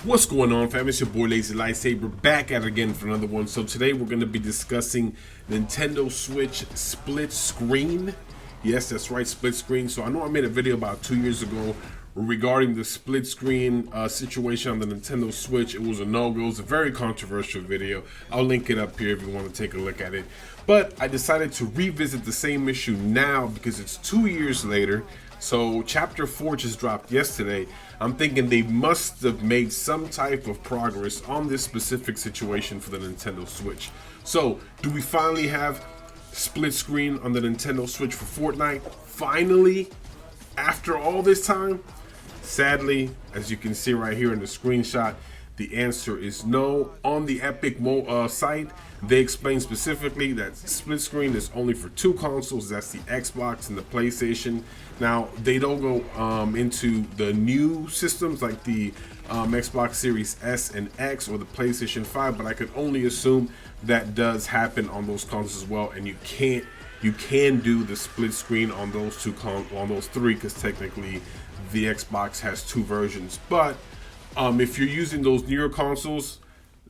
What's going on, fam? It's your boy Lazy Lightsaber back at it again for another one. So today we're going to be discussing Nintendo Switch split screen. Yes, that's right, split screen. So I know I made a video about 2 years ago regarding the split screen situation on the Nintendo Switch. It was a no-go. It was a very controversial video. I'll link it up here if you want to take a look at it. But I decided to revisit the same issue now because it's 2 years later. So Chapter 4 just dropped yesterday. I'm thinking they must have made some type of progress on this specific situation for the Nintendo Switch. So, do we finally have split screen on the Nintendo Switch for Fortnite? Finally? After all this time? Sadly, as you can see right here in the screenshot, the answer is no. On the Epic site, they explain specifically that split screen is only for two consoles. That's the Xbox and the PlayStation. Now, they don't go into the new systems like the Xbox Series S and X or the PlayStation 5, but I could only assume that does happen on those consoles as well. And you can do the split screen on those three, because technically the Xbox has two versions. But if you're using those newer consoles,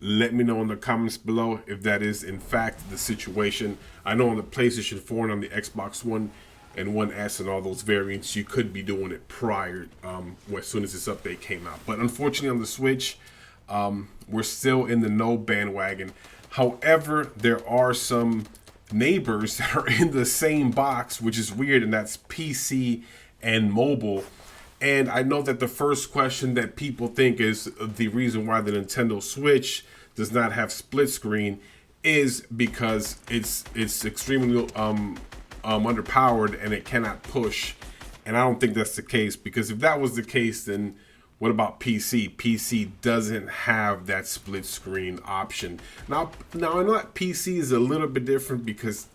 let me know in the comments below if that is in fact the situation. I know on the PlayStation 4 and on the Xbox One and One S and all those variants, you could be doing it prior, as soon as this update came out. But unfortunately on the Switch, we're still in the no bandwagon. However, there are some neighbors that are in the same box, which is weird, and that's PC and mobile. And I know that the first question that people think is the reason why the Nintendo Switch does not have split screen is because it's extremely underpowered and it cannot push. And I don't think that's the case, because if that was the case, then what about PC? PC doesn't have that split screen option. Now I know that PC is a little bit different because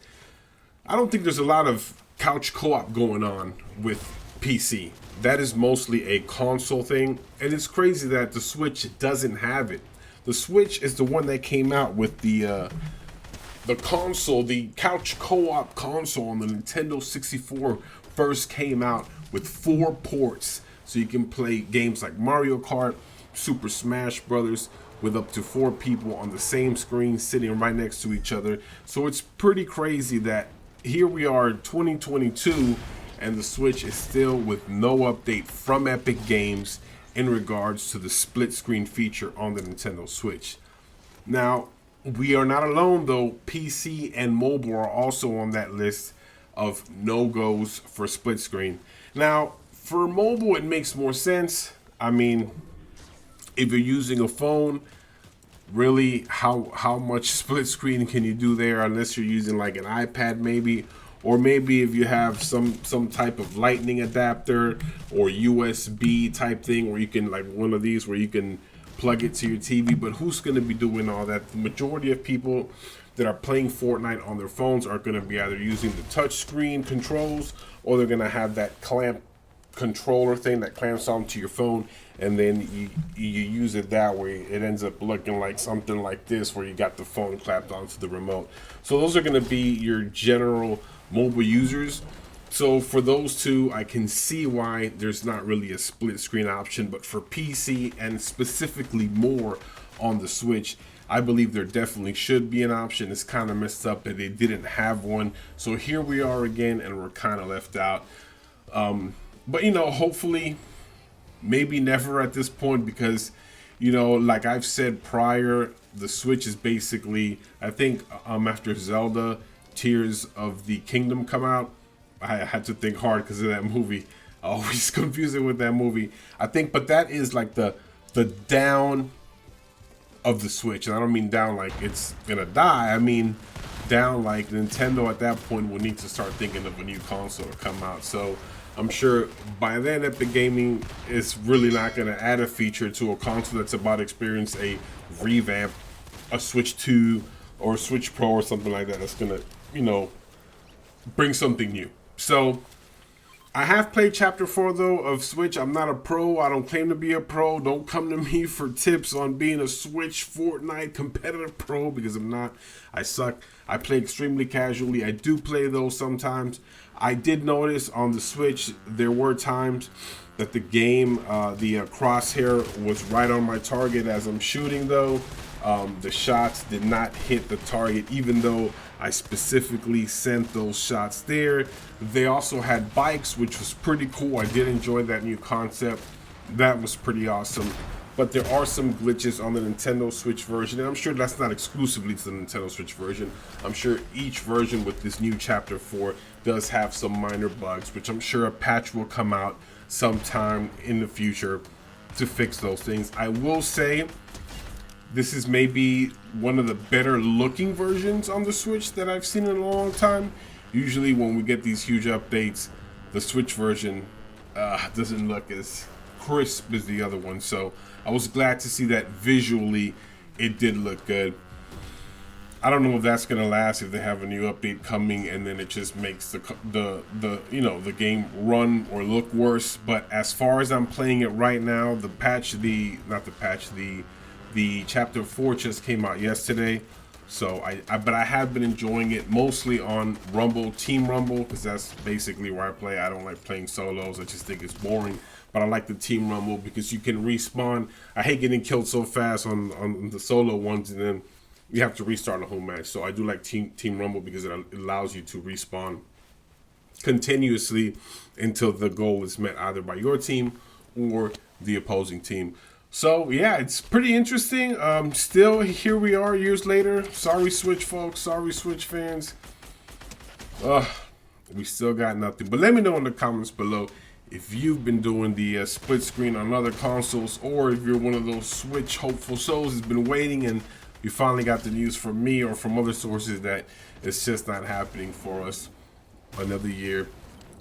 I don't think there's a lot of couch co-op going on with PC. That is mostly a console thing, and it's crazy that the Switch doesn't have it. The Switch is the one that came out with the console, the couch co-op console on the Nintendo 64 first came out with 4 ports, so you can play games like Mario Kart, Super Smash Brothers with up to 4 people on the same screen sitting right next to each other. So it's pretty crazy that here we are in 2022 and the Switch is still with no update from Epic Games in regards to the split screen feature on the Nintendo Switch. Now, we are not alone though. PC and mobile are also on that list of no-goes for split screen. Now, for mobile, it makes more sense. I mean, if you're using a phone, really, how much split screen can you do there, unless you're using like an iPad maybe, or maybe if you have some type of lightning adapter or USB type thing where you can, like one of these where you can plug it to your TV. But who's going to be doing all that? The majority of people that are playing Fortnite on their phones are going to be either using the touch screen controls, or they're going to have that clamp controller thing that clamps onto your phone, and then you use it that way. It ends up looking like something like this, where you got the phone clapped onto the remote. So those are going to be your general mobile users. So for those two, I can see why there's not really a split screen option. But for PC, and specifically more on the Switch, I believe there definitely should be an option. It's kind of messed up that they didn't have one. So here we are again, and we're kind of left out. But you know, hopefully, maybe never at this point, because you know, like I've said prior, the Switch is basically, I think after Zelda Tears of the Kingdom come out, I had to think hard because of that movie. I always confuse it with that movie. I think, but that is like the down of the Switch, and I don't mean down like it's gonna die. I mean down like Nintendo at that point will need to start thinking of a new console to come out. So I'm sure by then Epic Gaming is really not going to add a feature to a console that's about to experience a revamp, a Switch 2 or a Switch Pro or something like that. That's going to, you know, bring something new. So I have played Chapter 4 though of Switch. I'm not a pro. I don't claim to be a pro. Don't come to me for tips on being a Switch Fortnite competitive pro, because I'm not. I suck. I play extremely casually. I do play though sometimes. I did notice on the Switch there were times that the game, the crosshair was right on my target as I'm shooting though. The shots did not hit the target, even though I specifically sent those shots there. They also had bikes, which was pretty cool. I did enjoy that new concept. That was pretty awesome. But there are some glitches on the Nintendo Switch version, and I'm sure that's not exclusively to the Nintendo Switch version. I'm sure each version with this new Chapter 4 does have some minor bugs, which I'm sure a patch will come out sometime in the future to fix those things. I will say, this is maybe one of the better looking versions on the Switch that I've seen in a long time. Usually when we get these huge updates, the Switch version doesn't look as crisp as the other one. So I was glad to see that visually it did look good. I don't know if that's gonna last, if they have a new update coming and then it just makes the game run or look worse. But as far as I'm playing it right now, the Chapter 4 just came out yesterday, so but I have been enjoying it mostly on Rumble, Team Rumble, because that's basically where I play. I don't like playing solos. I just think it's boring. But I like the Team Rumble because you can respawn. I hate getting killed so fast on the solo ones, and then you have to restart a whole match. So I do like Team Rumble because it allows you to respawn continuously until the goal is met, either by your team or the opposing team. So yeah, it's pretty interesting. Still, here we are years later. Sorry, Switch folks. Sorry, Switch fans. We still got nothing. But let me know in the comments below if you've been doing the split screen on other consoles, or if you're one of those Switch hopeful souls that's been waiting and you finally got the news from me or from other sources that it's just not happening for us. Another year,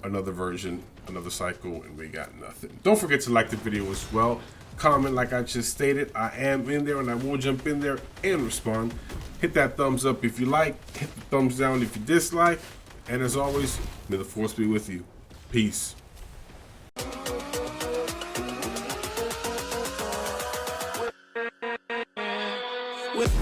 another version, another cycle, and we got nothing. Don't forget to like the video as well. Comment like I just stated. I am in there and I will jump in there and respond. Hit that thumbs up if you like. Hit the thumbs down if you dislike. And as always, may the force be with you. Peace. With